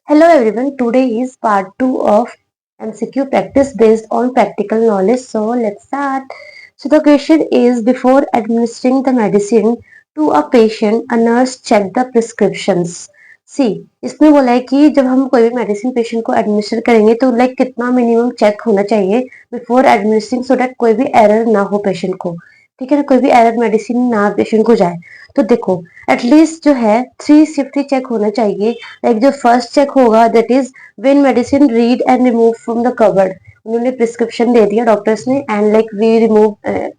Hello everyone, today is part 2 of MCQ practice based on practical knowledge. So let's start. So the question is, before administering the medicine to a patient, a nurse check the prescriptions. See, इसमें बोला है कि जब हम कोई भी medicine patient को administer करेंगे तो लाइक कितना मिनिमम चेक होना चाहिए बिफोर एडमिनिस्ट्रिंग सो दैट कोई भी एरर ना हो पेशेंट को। ठीक है ना, कोई भी एरर मेडिसिन ना पेशेंट को जाए। तो देखो, एटलीस्ट जो है 3 सेफ्टी चेक होना चाहिए। लाइक जो फर्स्ट चेक होगा that is when medicine read and remove from the covered. उन्होंने प्रिस्क्रिप्शन दे दिया डॉक्टर्स ने एंड लाइक वी रिमूव,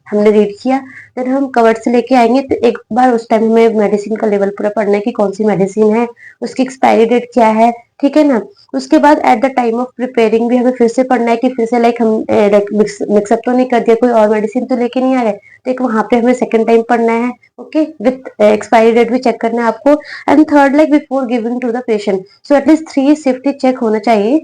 हमने रीड किया, देन हम कवर्ड से लेके आएंगे तो एक बार उस टाइम हमें मेडिसिन का लेवल पूरा पढ़ना है कि कौन सी मेडिसिन है, उसकी एक्सपायरी डेट क्या है। ठीक है ना, उसके बाद at the time of preparing भी हमें फिर से पढ़ना है कि फिर से लाइक हम लाइक मिक्सअप तो नहीं कर दिया, कोई और मेडिसिन तो लेके नहीं आ रहे, तो एक वहां पे हमें सेकंड टाइम पढ़ना है। ओके, विथ एक्सपायरी डेट भी चेक करना है आपको। And third, like before giving to the patient, so at least 3 safety check होना चाहिए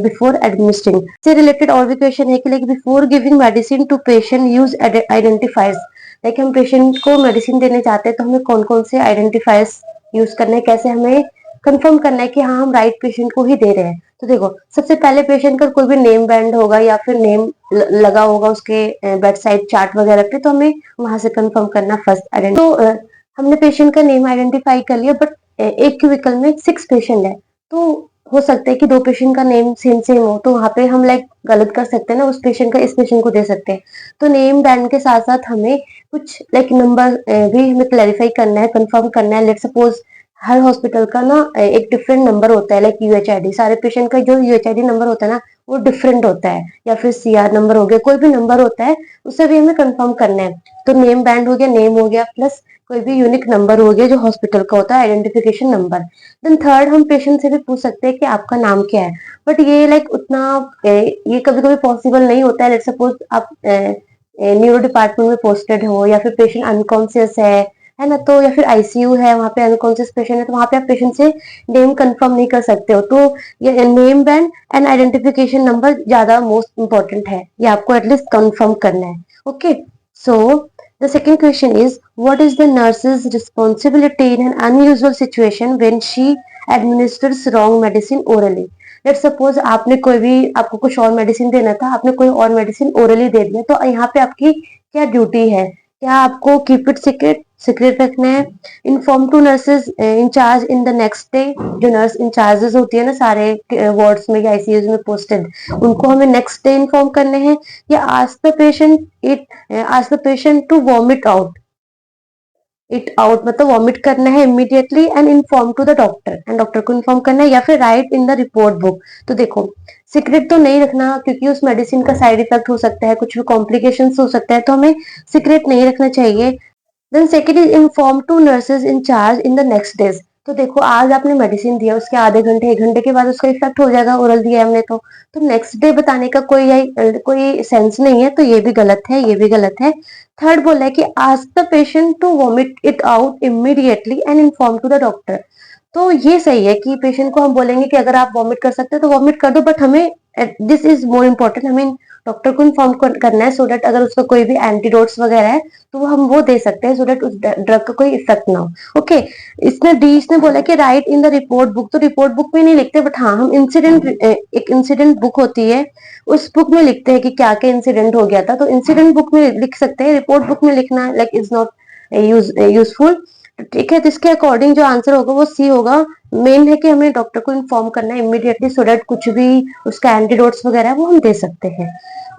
बिफोर एडमिनिस्ट्रिंग। से रिलेटेड और भी क्वेश्चन है कि like before giving medicine to patient use identifies. Like हम पेशेंट को मेडिसिन देने जाते हैं तो हमें कौन कौन से आइडेंटिफाइज यूज करना है, कैसे हमें कंफर्म करना है कि हाँ हम राइट पेशेंट को ही दे रहे हैं। तो देखो, सबसे पहले पेशेंट का कोई भी नेम बैंड होगा या फिर नेम लगा होगा उसके बेड साइड चार्ट वगैरह पे, तो हमें वहां से कंफर्म करना फर्स्ट आइडेंटिटी। तो हमने पेशेंट का नेम आइडेंटिफाई कर लिया, बट एक क्यूबिकल में 6 पेशेंट है, तो हो सकता है कि 2 पेशेंट का नेम सेम सेम हो, तो वहां पे हम लाइक गलत कर सकते हैं ना, उस पेशेंट का इस पेशेंट को दे सकते हैं। तो नेम बैंड के साथ साथ हमें कुछ लाइक नंबर भी हमें क्लैरिफाई करना है, कंफर्म करना है। लेट सपोज हर हॉस्पिटल का ना एक डिफरेंट नंबर होता है, लाइक यूएचआईडी, सारे पेशेंट का जो यूएचआईडी नंबर होता है ना वो डिफरेंट होता है, या फिर सीआर नंबर हो गया, कोई भी नंबर होता है, उससे भी हमें कंफर्म करना है। तो नेम बैंड हो गया, नेम हो गया, प्लस कोई भी यूनिक नंबर हो गया जो हॉस्पिटल का होता है, आइडेंटिफिकेशन नंबर। देन थर्ड, हम पेशेंट से भी पूछ सकते हैं कि आपका नाम क्या है, बट ये लाइक उतना ये कभी कभी पॉसिबल नहीं होता है। लेट सपोज आप न्यूरो डिपार्टमेंट में पोस्टेड हो, या फिर पेशेंट अनकॉन्शियस है ना, तो या फिर आईसीयू है, वहां पे अनकॉन्शियस पेशेंट है, तो वहां पे आप पेशेंट से नेम कंफर्म नहीं कर सकते हो। तो ये name band and identification number ज्यादा मोस्ट इंपॉर्टेंट है, ये आपको एटलीस्ट कंफर्म करना है। Okay, so the second question is, what is the nurses responsibility in an unusual situation when she administers wrong medicine orally. Let suppose आपने कोई भी, आपको कुछ और मेडिसिन देना था, आपने कोई और मेडिसिन ओरली दे दिया, तो यहाँ पे आपकी क्या ड्यूटी है? क्या आपको कीप इट सीक्रेट, सीक्रेट रखना है? Inform to nurses incharge in the next day. जो नर्स इंचार्जेस होती है ना सारे वार्ड्स में या आईसीयूज में पोस्टेड, उनको हमें नेक्स्ट डे इन्फॉर्म करने हैं। या ask the patient to vomit out, it out मतलब वॉमिट करना है immediately and inform to the doctor, and doctor को इन्फॉर्म करना है, या फिर write in the report book. तो देखो, सीक्रेट तो नहीं रखना, क्योंकि उस मेडिसिन का साइड इफेक्ट हो सकता है, कुछ भी कॉम्प्लिकेशंस हो सकता है, तो हमें सीक्रेट नहीं रखना चाहिए। Then second is inform to nurses in charge in the next days. तो देखो, आज आपने मेडिसिन दिया, उसके आधे घंटे 1 घंटे के बाद उसका इफेक्ट हो जाएगा, ओरल दिया हमने तो नेक्स्ट डे बताने का कोई सेंस नहीं है, तो ये भी गलत है, ये भी गलत है। थर्ड बोला है कि ask the patient to vomit it out immediately and inform to the doctor. तो ये सही है कि पेशेंट को हम बोलेंगे कि अगर आप वॉमिट कर सकते हो तो वॉमिट कर दो, बट हमें दिस इज मोर इम्पोर्टेंट, हमें डॉक्टर को इन्फॉर्म करना है, सो दैट अगर उसका कोई भी एंटीडोट्स वगैरह है तो हम वो दे सकते हैं, सो दैट उस ड्रग का कोई इफेक्ट ना हो। ओके, इसने बोला कि right in the report book. तो रिपोर्ट बुक में नहीं लिखते, बट हाँ हम एक इंसिडेंट बुक होती है, उस बुक में लिखते हैं कि क्या क्या इंसिडेंट हो गया था, तो इंसिडेंट बुक में लिख सकते हैं। रिपोर्ट बुक में लिखना लाइक इज नॉट यूजफुल। ठीक है, तो इसके अकॉर्डिंग जो आंसर होगा वो सी होगा। मेन है कि हमें डॉक्टर को इन्फॉर्म करना है इमीडिएटली, सो दैट कुछ भी उसका एंटीडोट्स वगैरह है वो हम दे सकते हैं।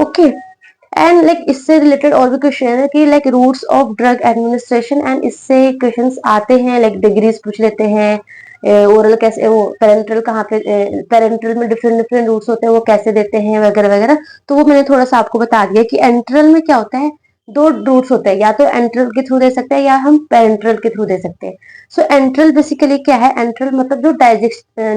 ओके, एंड लाइक इससे रिलेटेड और भी क्वेश्चन है कि like roots of drug administration, and इससे क्वेश्चंस आते हैं, लाइक डिग्रीज पूछ लेते हैं, ओरल कैसे, वो पेरेंटल कहाँ पे, पेरेंटल में डिफरेंट डिफरेंट रूट्स होते हैं, वो कैसे देते हैं वगैरह वगैरह। तो वो मैंने थोड़ा सा आपको बता दिया कि एंट्रल में क्या होता है, 2 रूट्स होते हैं, या तो एंट्रल के थ्रू दे सकते हैं या हम पेरेंट्रल के थ्रू दे सकते हैं। सो एंट्रल बेसिकली क्या है, एंट्रल मतलब जो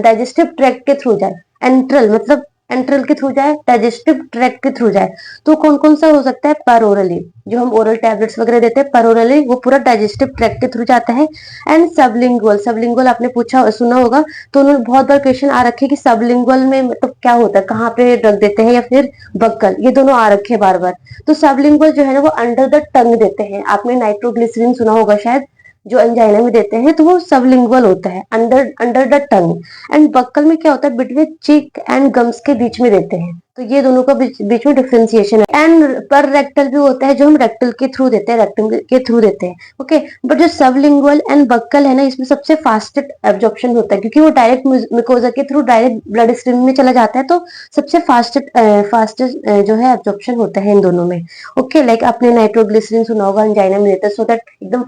डाइजेस्टिव ट्रैक्ट के थ्रू जाए, एंट्रल मतलब एंट्रल के थ्रू जाए, डाइजेस्टिव ट्रैक्ट के थ्रू जाए। तो कौन कौन सा हो सकता है, पर ओरली, जो हम ओरल टैबलेट्स वगैरह देते हैं पर ओरली, वो पूरा डाइजेस्टिव ट्रैक्ट के थ्रू जाता है। एंड सबलिंगुअल, सबलिंगुअल आपने पूछा सुना होगा, तो उन्होंने बहुत बार क्वेश्चन आ रखे कि सबलिंगुअल में मतलब क्या होता है, कहाँ पे ड्रग देते हैं, या फिर बक्कल, ये दोनों आ रखे बार बार। तो सबलिंगुअल जो है ना वो अंडर द टंग देते हैं, आपने नाइट्रोग्लिसरीन सुना होगा शायद, जो अंजाइना में देते हैं तो वो सबलिंगुअल होता है, under under the tongue. And buckle में क्या होता है, बिटवीन चिक एंड गम्स के बीच में देते हैं। तो ये दोनों का बीच में डिफरेंशिएशन है। एंड पर रेक्टल भी होता है, जो हम रेक्टल के थ्रू देते हैं, रेक्टम के थ्रू देते हैं। ओके, बट जो सबलिंगुअल एंड बक्कल है ना, इसमें सबसे फास्टेस्ट एब्जॉर्प्शन होता है, क्योंकि वो डायरेक्ट मिकोजा के थ्रू डायरेक्ट ब्लड स्ट्रीम में चला जाता है, तो सबसे फास्टेस्ट जो है एब्जॉर्प्शन होता है इन दोनों में। ओके, लाइक आपने नाइट्रोग्लिसरीन सुना होगा, अंजाइना में देता है, सो दैट एकदम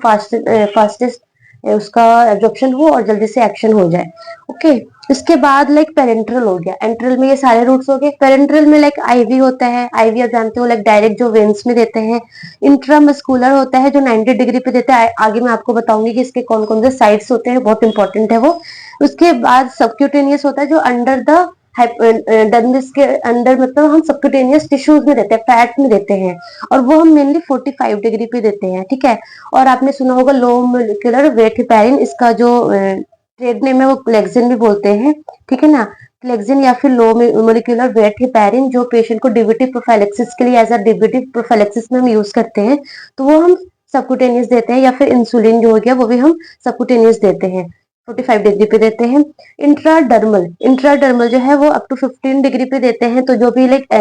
फास्टेस्ट उसका एब्जॉर्प्शन हो और जल्दी से एक्शन हो जाए। ओके, इसके बाद लाइक पेरेंट्रल हो गया। एंट्रल में ये सारे रूट्स हो गए। पेरेंट्रल में लाइक आईवी होता है, आईवी आप जानते हो, लाइक डायरेक्ट जो वेन्स में देते हैं। इंट्रामस्कुलर होता है जो 90 डिग्री पे देता है, आगे मैं आपको बताऊंगी कि इसके कौन कौन से साइड्स होते हैं, बहुत इंपॉर्टेंट है वो। उसके बाद सबक्यूटेनियस होता है जो अंडर द डर्मिस के अंदर, मतलब हम सबक्यूटेनियस टिश्यूज में देते हैं, फैट में देते हैं, और वो हम मेनली 45 डिग्री पे देते हैं। ठीक है, और आपने सुना होगा लो मोलिकुलर वेट हेपेरिन, इसका जो ट्रेड नेम है वो क्लेक्सिन भी बोलते हैं। ठीक है ना, क्लेक्सिन या फिर लो मोलिकुलर वेट हेपेरिन, जो पेशेंट को डीबीटी प्रोफाइलेक्सिस के लिए एज अ डीबीटी प्रोफाइलेक्सिस में हम यूज करते हैं, तो वो हम सबक्यूटेनियस देते हैं। या फिर इंसुलिन जो हो गया वो भी हम सबक्यूटेनियस देते हैं, 45 डिग्री पे देते हैं। इंट्राडर्मल जो है वो अप टू 15 डिग्री पे देते हैं। तो जो भी लाइक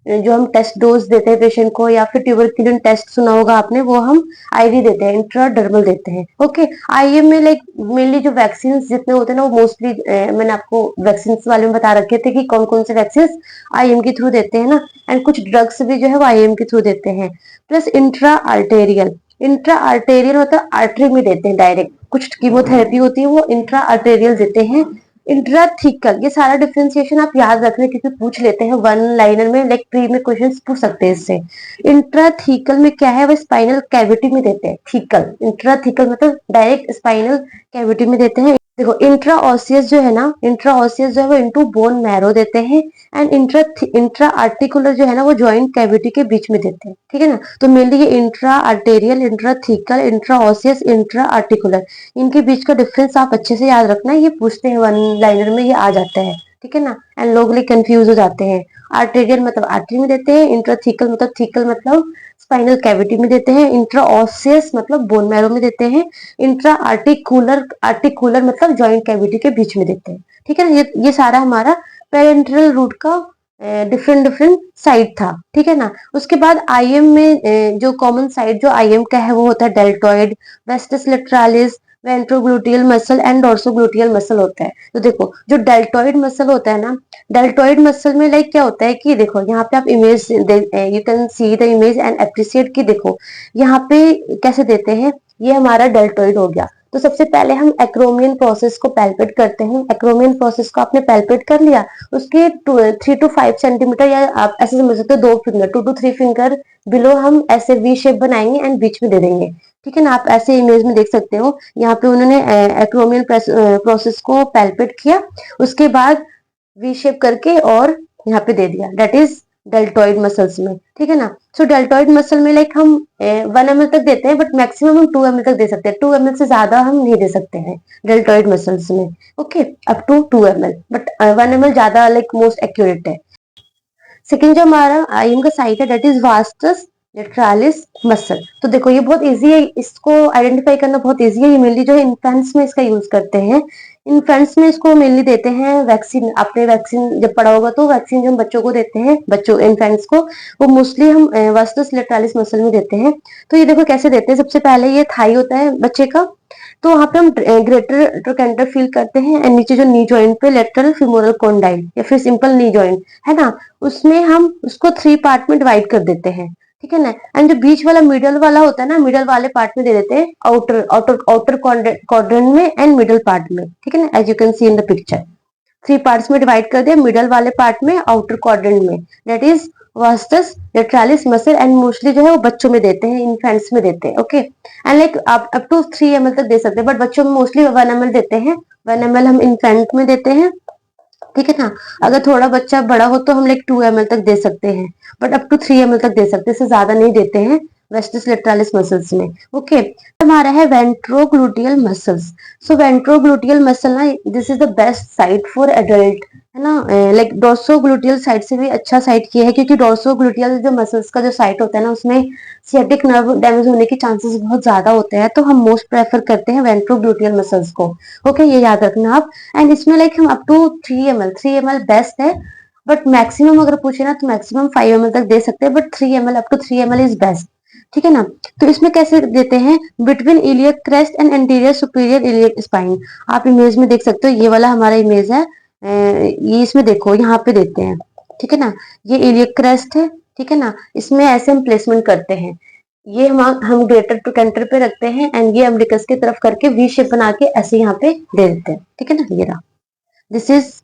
हम टेस्ट डोज देते हैं पेशेंट को, या फिर ट्यूबरक्यूलिन टेस्ट सुना होगा आपने, वो हम आईवी देते हैं, इंट्राडर्मल देते हैं। ओके, आईएम में लाइक मेनली जो वैक्सीन जितने होते हैं ना, वो मोस्टली मैंने आपको वैक्सीन वाले में बता रखे थे कि कौन कौन से वैक्सीन आईएम के थ्रू देते हैं ना। एंड कुछ ड्रग्स भी जो है वो आईएम के थ्रू देते हैं। प्लस इंट्रा आर्टेरियल मतलब आर्टरी में देते हैं डायरेक्ट। कुछ कीमोथेरेपी होती है वो इंट्रा आर्टेरियल देते हैं। इंट्राथीकल, ये सारा डिफरेंशिएशन आप याद रख रहे, क्योंकि पूछ लेते हैं वन लाइनर में, लाइक प्री में क्वेश्चन पूछ सकते हैं इससे। इंट्राथीकल में क्या है, वो स्पाइनल कैविटी में देते हैं। थीकल, इंट्राथीकल मतलब डायरेक्ट स्पाइनल कैविटी में देते हैं। देखो, इंट्रा ऑसियस जो है वो इनटू बोन मैरो देते हैं। एंड इंट्रा आर्टिकुलर जो है ना, वो जॉइंट कैविटी के बीच में देते हैं। ठीक है ना, तो मेनली ये intra arterial, intrathecal, intra osseous, intra articular, इनके बीच का डिफरेंस आप अच्छे से याद रखना। ये पूछते हैं वन लाइनर में, ये आ जाता है। ठीक है ना, एंड लोग लाइक कंफ्यूज हो जाते हैं। आर्टेरियल मतलब आर्टरी में देते हैं, इंट्राथीकल मतलब थीकल मतलब स्पाइनल कैविटी में देते हैं, इंट्रा ऑसियस मतलब बोन मैरो में देते हैं, इंट्रा आर्टिकुलर मतलब जॉइंट कैविटी के बीच में देते हैं। ठीक है ना, ये सारा हमारा पेरेंट्रल रूट का डिफरेंट डिफरेंट साइड था। ठीक है ना, उसके बाद आईएम में जो कॉमन साइड जो आईएम का है वो होता है deltoid, vastus lateralis, ventrogluteal muscle and dorsogluteal muscle होता है। तो देखो, जो डेल्टॉइड मसल होता है ना, डेल्टॉइड मसल में लाइक क्या होता है कि देखो यहाँ पे आप image, you can see the image and appreciate कि देखो यहाँ पे कैसे देते हैं। ये हमारा डेल्टॉइड हो गया। तो सबसे पहले हम एक्रोमियन प्रोसेस को पैल्पेट करते हैं। एक्रोमियन प्रोसेस को आपने पैल्पेट कर लिया, उसके 3 to 5 सेंटीमीटर, या आप ऐसे समझ सकते हो 2 फिंगर, 2 to 3 फिंगर बिलो हम ऐसे वी शेप बनाएंगे एंड बीच में दे देंगे। ठीक है ना, आप ऐसे इमेज में देख सकते हो। यहाँ पे उन्होंने एक्रोमियन प्रोसेस को पैल्पेट किया, उसके बाद वी शेप करके और यहाँ पे दे दिया, दैट इज डेल्टॉइड मसल्स में। ठीक है ना, सो डेल्टॉइड मसल में लाइक हम 1 ml तक देते हैं, बट मैक्सिमम हम 2 ml तक दे सकते हैं। 2 ml से ज्यादा हम नहीं दे सकते हैं डेल्टॉइड मसल्स में। Okay, up to 2 ml, but 1 ml ज्यादा लाइक मोस्ट एक्यूरेट है। सेकेंड जो हमारा आईएम का साइट है, that is vastus lateralis muscle. तो देखो ये बहुत इजी है, इसको आइडेंटिफाई करना बहुत इजी है। ये मेनली जो है इन्फेंट्स में इसका यूज करते हैं। इन्फेंट्स में इसको मेनली देते हैं वैक्सीन। आपने वैक्सीन जब पढ़ा होगा, तो वैक्सीन जो हम बच्चों को देते हैं, बच्चों इन्फेंट्स को, वो मोस्टली हम वास्टस लेटरालिस मसल में देते हैं। तो ये देखो कैसे देते हैं। सबसे पहले ये थाई होता है बच्चे का, तो वहां पे हम ग्रेटर ट्रोकेंटर फील करते हैं, एंड नीचे जो नी जॉइंट पे लेटरल फिमोरल कॉन्डाइल या फिर सिंपल नी जॉइंट है ना, उसमें हम उसको 3 पार्ट में डिवाइड कर देते हैं। ठीक है ना, एंड जो बीच वाला मिडल वाला होता है ना, मिडल वाले पार्ट में दे देते हैं आउटर आउटर आउटर क्वाड्रेंट में एंड मिडल पार्ट में। ठीक है ना, as you can see in the picture, 3 parts में डिवाइड कर दिया, मिडल वाले पार्ट में, आउटर क्वाड्रेंट में, that is vastus lateralis muscle. And mostly जो है वो बच्चों में देते हैं, इन्फेंट्स में देते हैं। ओके, एंड लाइक आप अप टू 3 ml तक दे सकते हैं, बट बच्चों में मोस्टली 1 ml देते हैं। 1 ml हम इन्फेंट में देते हैं। ठीक है ना, अगर थोड़ा बच्चा बड़ा हो तो हम लाइक 2 ml तक दे सकते हैं, बट अप टू 3 ml तक दे सकते हैं, इससे ज्यादा नहीं देते हैं वेस्टिस लेटरालिस मसल्स में। ओके, हमारा है वेंट्रोग्लूटियल मसल्स। सो वेंट्रोग्लूटियल मसल ना, this is the best site for adult, है ना। लाइक डोर्सोग्लूटियल साइट से भी अच्छा साइट किया है, क्योंकि डोर्सोग्लूटियल जो मसल्स का जो साइट होता है ना, उसमें सियाटिक नर्व डैमेज होने के चांसेस बहुत ज्यादा होते हैं, तो हम मोस्ट प्रेफर करते हैं वेंट्रोग्लूटियल मसल्स को। ओके, ये याद रखना आप। एंड इसमें लाइक हम अप टू 3 ml बेस्ट है, बट मैक्सिमम अगर पूछे ना तो मैक्सिमम 5 ml तक दे सकते हैं, but 3 ml up to 3 ml is best. ठीक है ना। तो इसमें कैसे देते हैं, between iliac crest and anterior superior iliac spine. आप इमेज में देख सकते हो, ये वाला हमारा इमेज है। ये इसमें देखो, यहाँ पे देते हैं। ठीक है ना। ये इलियक क्रेस्ट है। ठीक है ना। इसमें ऐसे हम प्लेसमेंट करते हैं। ये हम ग्रेटर टू कैंटर पे रखते हैं, एंड ये अम्बिलिकस की तरफ करके वी शेप बना के ऐसे यहाँ पे दे देते हैं। ठीक है ना। ये रहा। दिस इज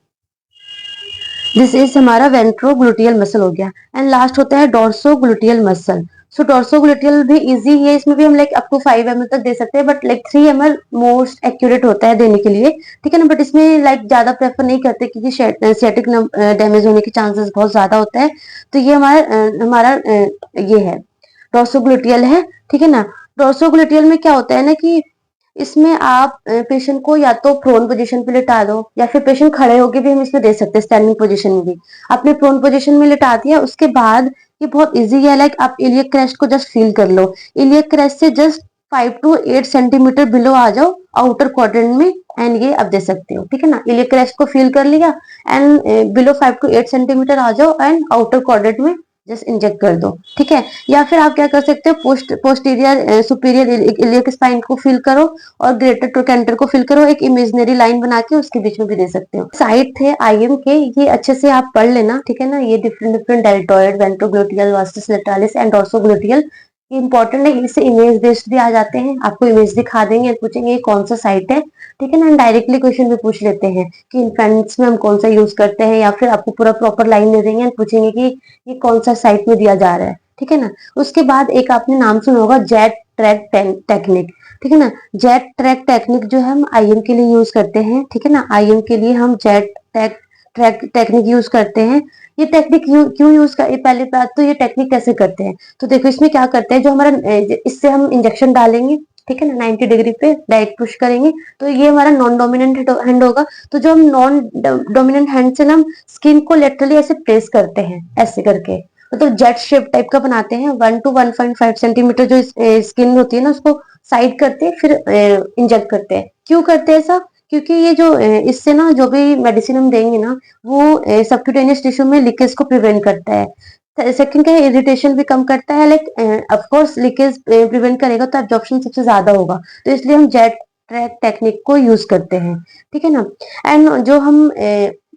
दिस इज हमारा वेंट्रोग्लूटियल मसल हो गया। एंड लास्ट होता है डोर्सोग्लूटियल मसल। सो डोर्सोग्लूटियल भी इजी है, इसमें भी हम लाइक अप टू 5 ml तक दे सकते हैं, but like 3 ml most accurate होता है देने के लिए। ठीक है ना। बट इसमें लाइक ज्यादा प्रेफर नहीं करते, क्योंकि सियाटिक डैमेज होने के चांसेस बहुत ज्यादा होता है। तो ये हमारा ये है, डोर्सोग्लूटियल है। ठीक है ना। डोर्सोग्लूटियल में क्या होता है ना कि इसमें आप पेशेंट को या तो प्रोन पोजीशन पे लिटा दो, या फिर पेशेंट खड़े होके भी हम इसमें दे सकते हैं, स्टैंडिंग पोजीशन में भी। आपने प्रोन पोजीशन में लिटा दिया, उसके बाद ये बहुत इजी है, लाइक आप इलियक क्रेस्ट को जस्ट फील कर लो। इलियक क्रेस्ट से जस्ट 5 to 8 सेंटीमीटर बिलो आ जाओ आउटर क्वाड्रेंट में, एंड ये आप दे सकते हो। ठीक है ना। इलियक क्रेस्ट को फील कर लिया, एंड बिलो 5 to 8 सेंटीमीटर आ जाओ, एंड आउटर क्वाड्रेंट में जस्ट इंजेक्ट कर दो। ठीक है। या फिर आप क्या कर सकते हो, पोस्टीरियर सुपीरियर इलियक स्पाइन को फील करो, और ग्रेटर ट्रोकेंटर को फिल करो, एक इमेजिनरी लाइन बना के उसके बीच में भी दे सकते हो। साइट थे आईएम के, ये अच्छे से आप पढ़ लेना। ठीक है ना। ये different different deltoid, ventrogluteal, vastus lateralis and dorsogluteal, ये इंपॉर्टेंट है। इससे इमेज बेस्ड भी आ जाते हैं, आपको इमेज दिखा देंगे, पूछेंगे ये कौन सा साइट है। ठीक है ना। डायरेक्टली क्वेश्चन भी पूछ लेते हैं कि इन्फेंट्स में हम कौन सा यूज करते हैं, या फिर आपको पूरा प्रॉपर लाइन दे देंगे, पूछेंगे कि ये कौन सा साइट में दिया जा रहा है। ठीक है ना। उसके बाद एक आपने नाम सुना होगा, जेट ट्रैक टेक्निक। ठीक है ना। जेट ट्रैक टेक्निक जो है हम आईएम के लिए यूज करते हैं। ठीक है ना। आईएम के लिए हम जेट ट्रैक टेक्निक यूज करते हैं। ये टेक्निक क्यों यूज कर, पहली बात तो ये टेक्निक कैसे करते हैं, तो देखो इसमें क्या करते हैं, जो हमारा इससे हम इंजेक्शन डालेंगे। ठीक है ना। 90 डिग्री पे डायरेक्ट पुश करेंगे, तो ये हमारा नॉन डोमिनेंट हैंड होगा। तो जो हम नॉन डोमिनेंट हैंड से ना हम स्किन को लेटरली ऐसे प्रेस करते हैं, ऐसे करके, मतलब जेट शेप टाइप का बनाते हैं। 1 to 1.5 सेंटीमीटर जो स्किन होती है ना, उसको साइड करते हैं, फिर इंजेक्ट करते हैं। क्यों करते हैं ऐसा, क्योंकि ये जो इससे ना जो भी मेडिसिन हम देंगे ना, वो सबक्यूटेनियस टिश्यू में लीकेज को प्रिवेंट करता है। सेकंड क्या है, इरिटेशन भी कम करता है। Like of course leakage prevent करेगा तो एब्जॉर्प्शन सबसे ज्यादा होगा, तो इसलिए हम जेट ट्रैक टेक्निक को यूज करते हैं। ठीक है ना। एंड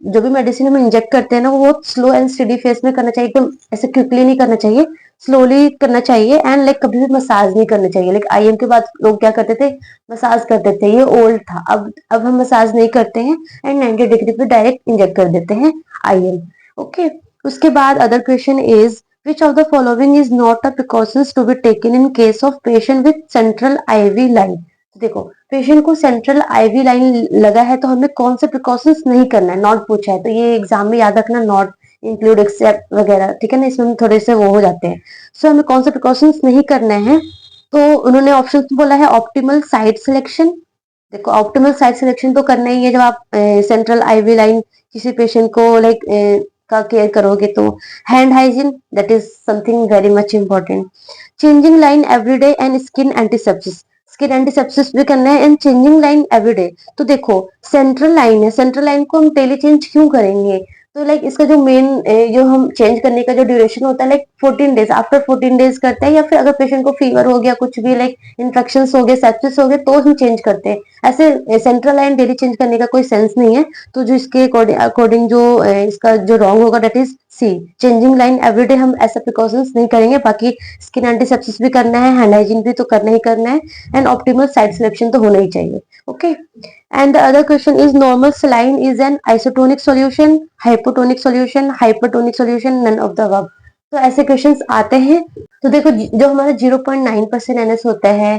जो भी मेडिसिन हम इंजेक्ट करते हैं ना, वो बहुत स्लो एंड स्टेडी फेस में करना चाहिए, एकदम ऐसे क्विकली नहीं करना चाहिए, स्लोली करना चाहिए। एंड लाइक कभी भी मसाज नहीं करनी चाहिए। लाइक आईएम के बाद लोग क्या करते थे, मसाज करते थे, ये ओल्ड था। अब हम मसाज नहीं करते हैं, एंड 90 डिग्री पे डायरेक्ट इंजेक्ट कर देते हैं आईएम। ओके। उसके बाद other question is, which of the following is not a precautions to be taken in case of patient with central IV line। देखो, पेशेंट को सेंट्रल आईवी लाइन लगा है, तो हमें कौन से प्रिकॉशंस नहीं करना है, नॉट पूछा है, तो ये एग्जाम में याद रखना, नॉट इंक्लूड एक्सेप्ट वगैरह। ठीक है ना। इसमें थोड़े से वो हो जाते हैं। सो हमें कौन से प्रिकॉशंस नहीं करने हैं, तो उन्होंने ऑप्शन बोला है ऑप्टिमल साइट सिलेक्शन। देखो, ऑप्टिमल साइट सिलेक्शन तो करना ही है जब आप सेंट्रल आईवी लाइन किसी पेशेंट को लाइक का केयर करोगे, तो hand hygiene, that is something very much important. Changing line everyday and skin antisepsis, skin antisepsis भी करना है, एंड चेंजिंग लाइन एवरीडे। तो देखो, सेंट्रल लाइन है, सेंट्रल लाइन को हम डेली चेंज क्यों करेंगे, तो लाइक इसका जो मेन जो हम चेंज करने का जो ड्यूरेशन होता है, लाइक 14 डेज, आफ्टर 14 डेज करते हैं, या फिर अगर पेशेंट को फीवर हो गया, कुछ भी लाइक इन्फेक्शन हो गए, सेप्सिस हो गए, तो हम चेंज करते हैं। ऐसे सेंट्रल लाइन डेली चेंज करने का कोई सेंस नहीं है। तो जो इसके अकॉर्डिंग जो इसका जो रॉन्ग होगा, that is C, changing line everyday हम ऐसा प्रिकॉशंस नहीं करेंगे। बाकी स्किन एंटीसेप्सिस भी करना है, हैंड हाइजीन भी तो करना ही करना है, एंड ऑप्टिमल साइट सिलेक्शन तो होना ही चाहिए। Okay. And the other question is, normal saline is an isotonic solution, hypotonic solution, hypertonic solution, none of the above. तो ऐसे क्वेश्चंस आते हैं। तो देखो, जो हमारा 0.9% एनएस होता है,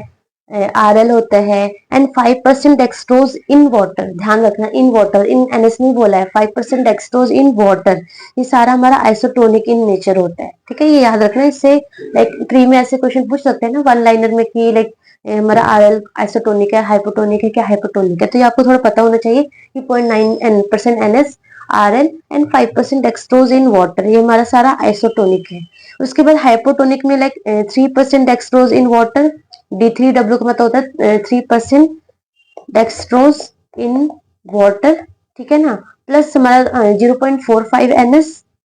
आरएल होता है, एंड 5% डेक्सट्रोज इन वाटर, ध्यान रखना, इन वाटर, इन एनएस नहीं बोला है, 5% डेक्सट्रोज इन वाटर, ये सारा हमारा आइसोटोनिक इन नेचर होता है। ठीक है, ये याद रखना। इससे लाइक प्री में ऐसे क्वेश्चन पूछ सकते हैं ना, वन लाइनर में, कि लाइक हमारा आरएल आइसोटोनिक है, हाइपोटोनिक है, क्या हाइपोटोनिक है, तो ये आपको थोड़ा पता होना चाहिए कि 0.9% NS RN and 5% dextrose in water, ये हमारा सारा आइसोटोनिक है। उसके बाद हाइपोटोनिक में like 3% dextrose in water, D3W का मतलब होता है 3% डेक्सट्रोज इन वाटर, ठीक है ना, प्लस हमारा 0.45 NS,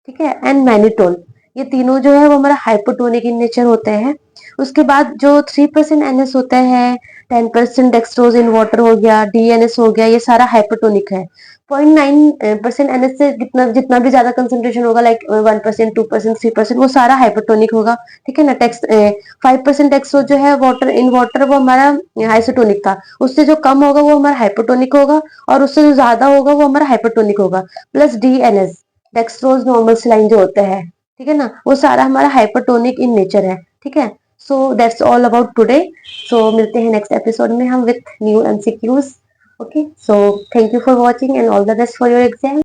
ठीक है, एंड मैनिटोल, ये तीनों जो है वो हमारा हाइपोटोनिक इन नेचर होते हैं। उसके बाद जो 3% NS होता है, 10% डेक्सट्रोज इन वाटर हो गया, DNS हो गया, ये सारा हाइपोटोनिक है। 0.9% NS से जितना जितना भी ज्यादा कंसेंट्रेशन होगा लाइक 1%, 2%, 3%, वो सारा हाइपोटोनिक होगा, ठीक है ना। 5% डेक्सट्रोज जो है वाटर इन वाटर, वो हमारा आइसोटोनिक था। उससे जो कम होगा वो हमारा हाइपोटोनिक होगा, और उससे जो ज्यादा होगा वो हमारा हाइपोटोनिक होगा। Plus DNS, dextrose normal saline जो होता है, ठीक है ना, वो सारा हमारा हाइपोटोनिक इन नेचर है, ठीक है। So that's all about today. सो मिलते हैं नेक्स्ट एपिसोड में हम with new MCQs। Okay, so thank you for watching and all the best for your exam.